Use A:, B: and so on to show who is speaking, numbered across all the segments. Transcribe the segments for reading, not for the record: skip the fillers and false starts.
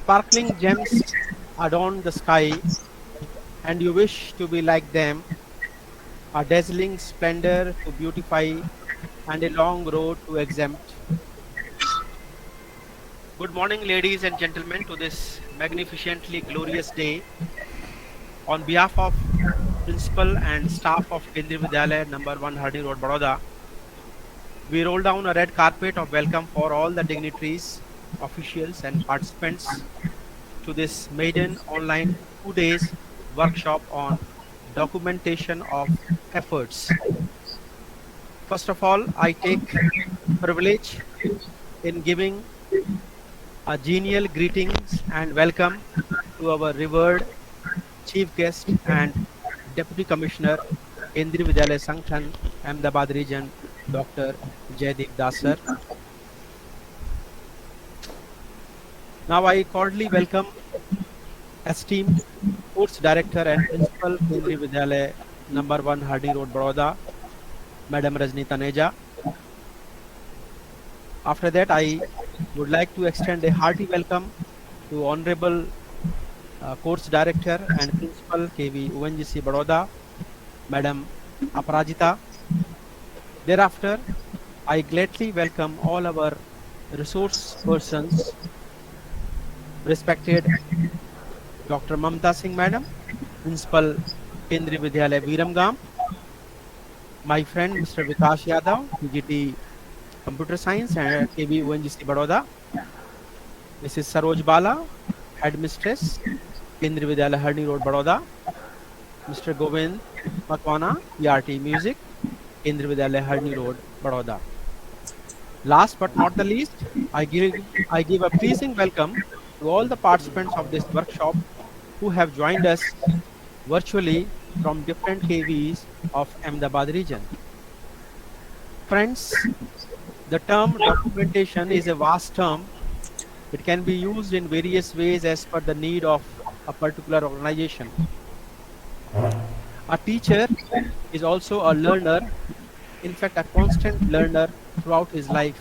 A: Sparkling gems adorn the sky, and you wish to be like them, a dazzling splendor to beautify, and a long road to exempt. Good morning, ladies and gentlemen, to this magnificently glorious day. On behalf of principal and staff of Kendriya Vidyalaya number 1 Hardi Road, Baroda, we roll down a red carpet of welcome for all the dignitaries, officials, and participants to this maiden online 2 days workshop on documentation of efforts. First of all, I take privilege in giving a genial greetings and welcome to our revered chief guest and deputy commissioner, Kendriya Vidyalaya Sangathan, Ahmedabad region, Dr. Jaideep Das sir. Now I cordially welcome esteemed course director and principal, Kendriya Vidyalaya number 1 Hardi Road, Baroda, Madam Rajni Taneja. After that, I would like to extend a hearty welcome to Honorable Course Director and Principal KV UNGC Baroda, Madam Aparajita. Thereafter, I gladly welcome all our resource persons, respected Dr. Mamta Singh Madam, Principal Kendriya Vidyalaya Viramgam, my friend Mr. Vikas Yadav, PGT Computer Science and KB ONGC Baroda, Mrs. Saroj Bala, Headmistress, Kendriya Vidyalaya Hardi Road, Baroda, Mr. Govind Matwana, PRT Music, Kendriya Vidyalaya Hardi Road, Baroda. Last but not the least, I give a pleasing welcome to all the participants of this workshop who have joined us virtually from different KVs of Ahmedabad region. Friends, the term documentation is a vast term. It can be used in various ways as per the need of a particular organization. A teacher is also a learner, in fact, a constant learner throughout his life.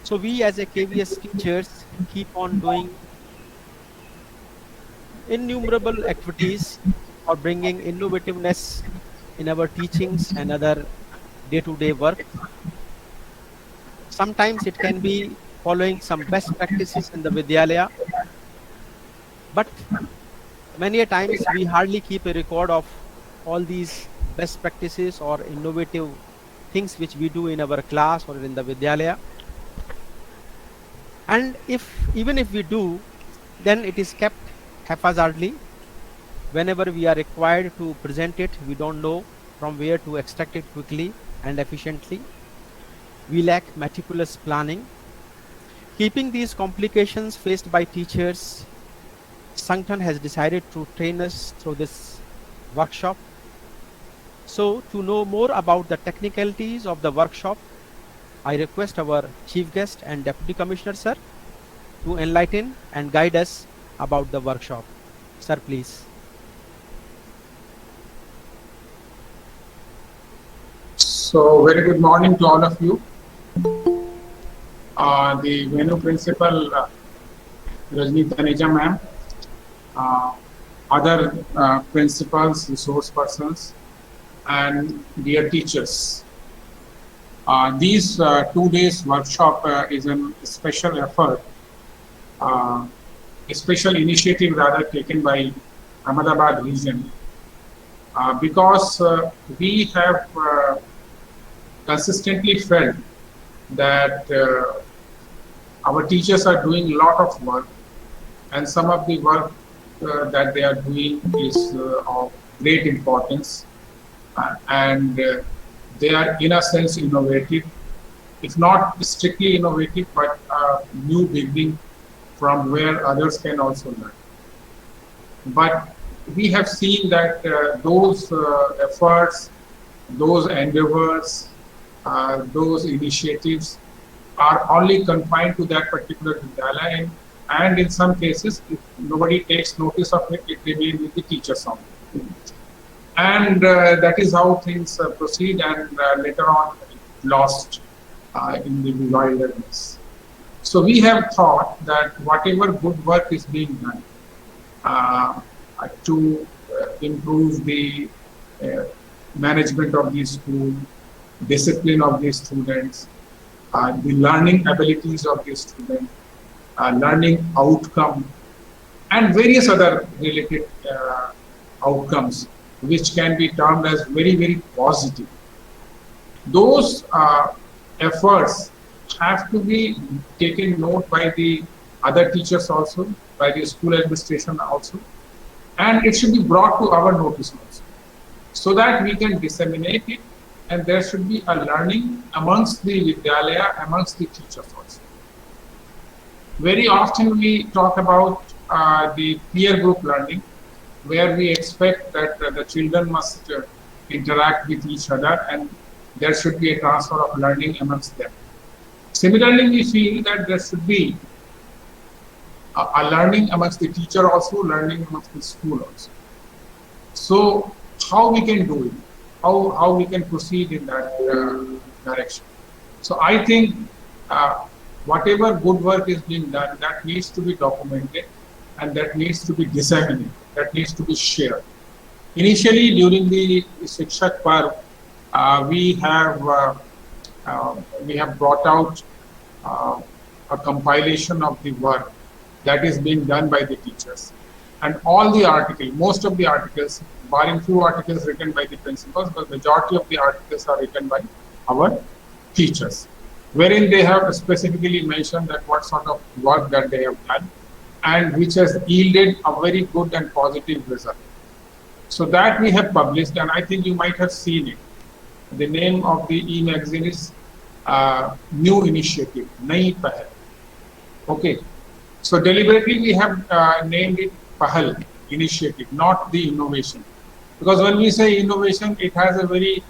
A: So we as a KVS teachers keep on doing innumerable activities for bringing innovativeness in our teachings and other day-to-day work. Sometimes it can be following some best practices in the Vidyalaya, but many a times we hardly keep a record of all these best practices or innovative things which we do in our class or in the Vidyalaya. And even if we do, then it is kept haphazardly. Whenever we are required to present it, we don't know from where to extract it quickly and efficiently. We lack meticulous planning. Keeping these complications faced by teachers, Sangathan has decided to train us through this workshop. So to know more about the technicalities of the workshop, I request our chief guest and deputy commissioner sir to enlighten and guide us about the workshop. Sir, please.
B: So, very good morning to all of you. The venue principal, Rajni Taneja ma'am, other principals, resource persons, and dear teachers. These 2 days workshop is a special effort, a special initiative rather taken by Ahmedabad region, because we have consistently felt that our teachers are doing a lot of work, and some of the work that they are doing is of great importance, and they are in a sense innovative, if not strictly innovative, but new beginning from where others can also learn. But we have seen that those efforts, those endeavors, those initiatives are only confined to that particular Vidyalaya, and in some cases, if nobody takes notice of it, it remains with the teachers only. And that is how things proceed, and later on lost in the wilderness. So we have thought that whatever good work is being done uh, to improve the uh, management of the school, discipline of the students, the learning abilities of the student, learning outcome, and various other related outcomes, which can be termed as very, very positive. Those efforts have to be taken note by the other teachers also, by the school administration also, and it should be brought to our notice also, so that we can disseminate it, and there should be a learning amongst the Vidyalaya, amongst the teachers also. Very often we talk about the peer group learning, where we expect that the children must interact with each other and there should be a transfer of learning amongst them. Similarly, we feel that there should be a learning amongst the teacher also, learning amongst the school also. So how we can do it? How we can proceed in that direction? So I think whatever good work is being done, that needs to be documented and that needs to be disseminated, that needs to be shared. Initially, during the Shikshak Parv, we have brought out a compilation of the work that is being done by the teachers, and all the articles, most of the articles, barring few articles written by the principals, but majority of the articles are written by our teachers, wherein they have specifically mentioned that what sort of work that they have done and which has yielded a very good and positive result. So that we have published, and I think you might have seen it. The name of the e-magazine is New Initiative, Nayi Pahal. Okay, so deliberately we have named it Pahal, initiative, not the innovation. Because when we say innovation, it has a very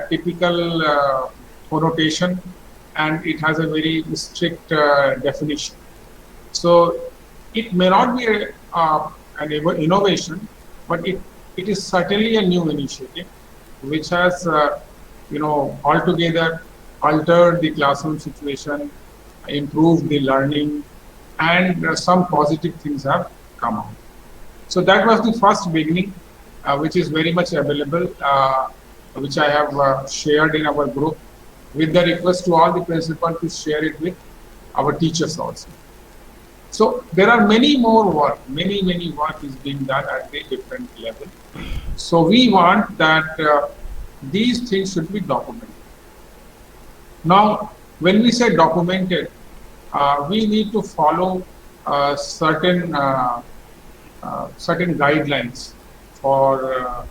B: typical connotation and it has a very strict definition. So it may not be an innovation, but it is certainly a new initiative which has altogether altered the classroom situation, improved the learning, and some positive things have come out. So that was the first beginning, which is very much available, which I have shared in our group, with the request to all the principals to share it with our teachers also. So there are many more work, many work is being done at the different level. So we want that these things should be documented. Now, when we say documented, we need to follow certain guidelines for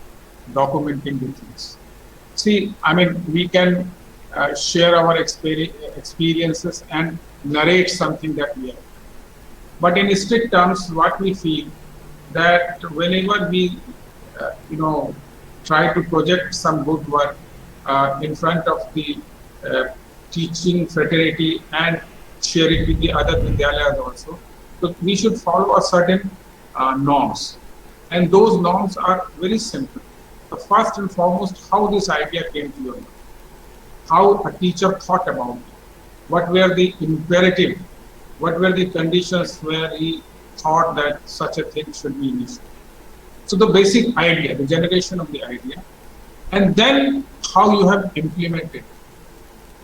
B: documenting the things. See, I mean, we can share our experiences and narrate something that we have. But in strict terms, what we feel that whenever we, try to project some good work in front of the teaching fraternity and share it with the other Vidyalayas also, so we should follow a certain norms. And those norms are very simple. The first and foremost, how this idea came to your mind, how a teacher thought about it, what were the imperative, what were the conditions where he thought that such a thing should be initiated. So the basic idea, the generation of the idea, and then how you have implemented.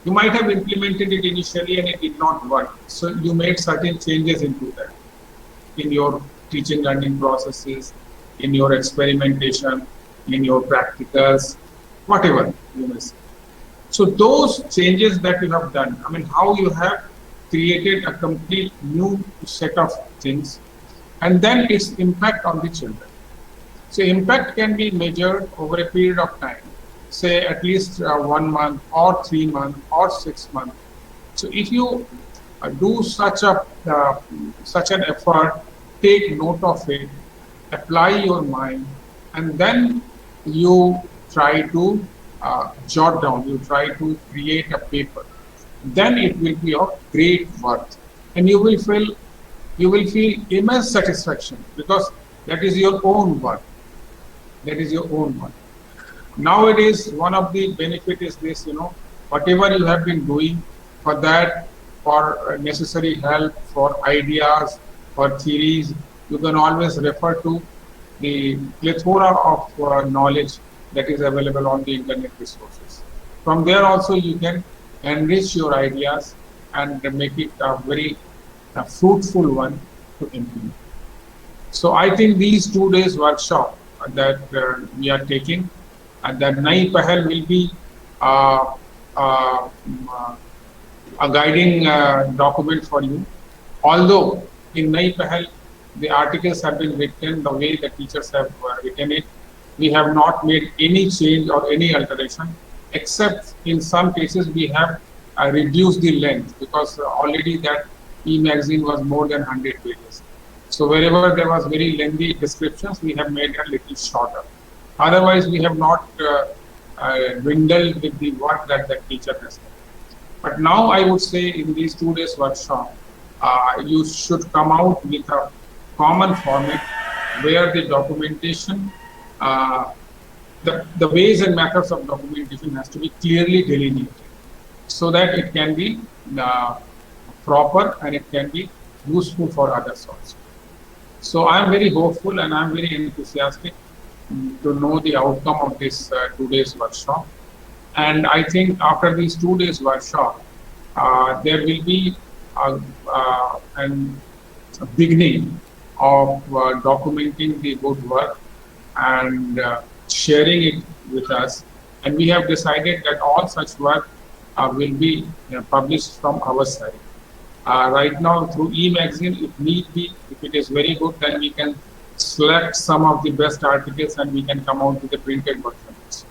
B: You might have implemented it initially and it did not work. So you made certain changes into that, in your teaching learning processes, in your experimentation, in your practicals, whatever you may say. So those changes that you have done, I mean, how you have created a complete new set of things, and then its impact on the children. So impact can be measured over a period of time, say at least 1 month or 3 months or 6 months. So if you do such an effort, take note of it, apply your mind, and then you try to jot down, you try to create a paper, then it will be of great worth, and you will feel immense satisfaction, because that is your own work. That is your own work. Nowadays, one of the benefit is this, whatever you have been doing, for that for necessary help, for ideas, for theories, you can always refer to the plethora of knowledge that is available on the internet resources. From there also you can enrich your ideas and make it a very fruitful one to implement. So I think these 2 days workshop that we are taking, and that Nai Pahal will be uh, uh, a guiding document for you. Although in Nai Pahal, the articles have been written the way the teachers have written it. We have not made any change or any alteration, except in some cases we have reduced the length, because already that e-magazine was more than 100 pages. So wherever there was very lengthy descriptions, we have made it a little shorter. Otherwise, we have not dwindled with the work that the teacher has done. But now I would say in these 2 days workshop, you should come out with a common format where the documentation, the ways and methods of documentation has to be clearly delineated, so that it can be proper and it can be useful for others also. So I am very hopeful and I am very enthusiastic to know the outcome of this 2 days workshop. And I think after these 2 days workshop, there will be a beginning of documenting the good work and sharing it with us. And we have decided that all such work will be published from our side. Right now, through e-magazine, if need be, if it is very good, then we can select some of the best articles and we can come out with the printed versions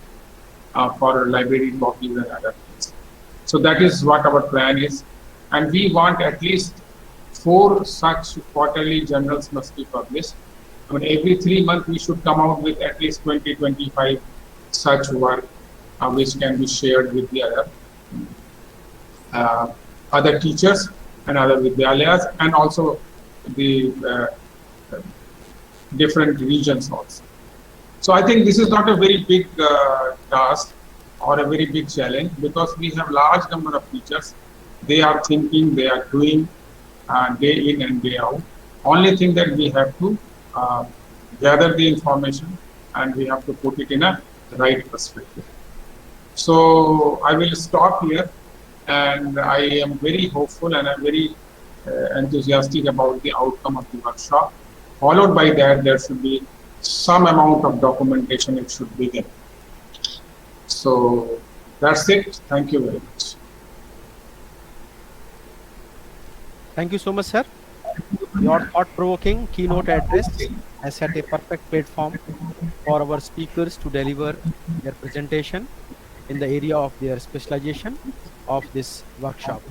B: for library copies and other things. So that is what our plan is. And we want at least 4 such quarterly journals must be published. I mean, every 3 months we should come out with at least 20-25 such work which can be shared with the other teachers and other Vidyalayas, and also the different regions also. So I think this is not a very big task or a very big challenge, because we have large number of teachers. They are thinking, they are doing day in and day out. Only thing that we have to gather the information and we have to put it in a right perspective. So I will stop here, and I am very hopeful and I'm very enthusiastic about the outcome of the workshop. Followed by that, there should be some amount of documentation it should begin. So that's it. Thank you very much.
A: Thank you so much, sir. Your thought-provoking keynote address has set a perfect platform for our speakers to deliver their presentation in the area of their specialization of this workshop.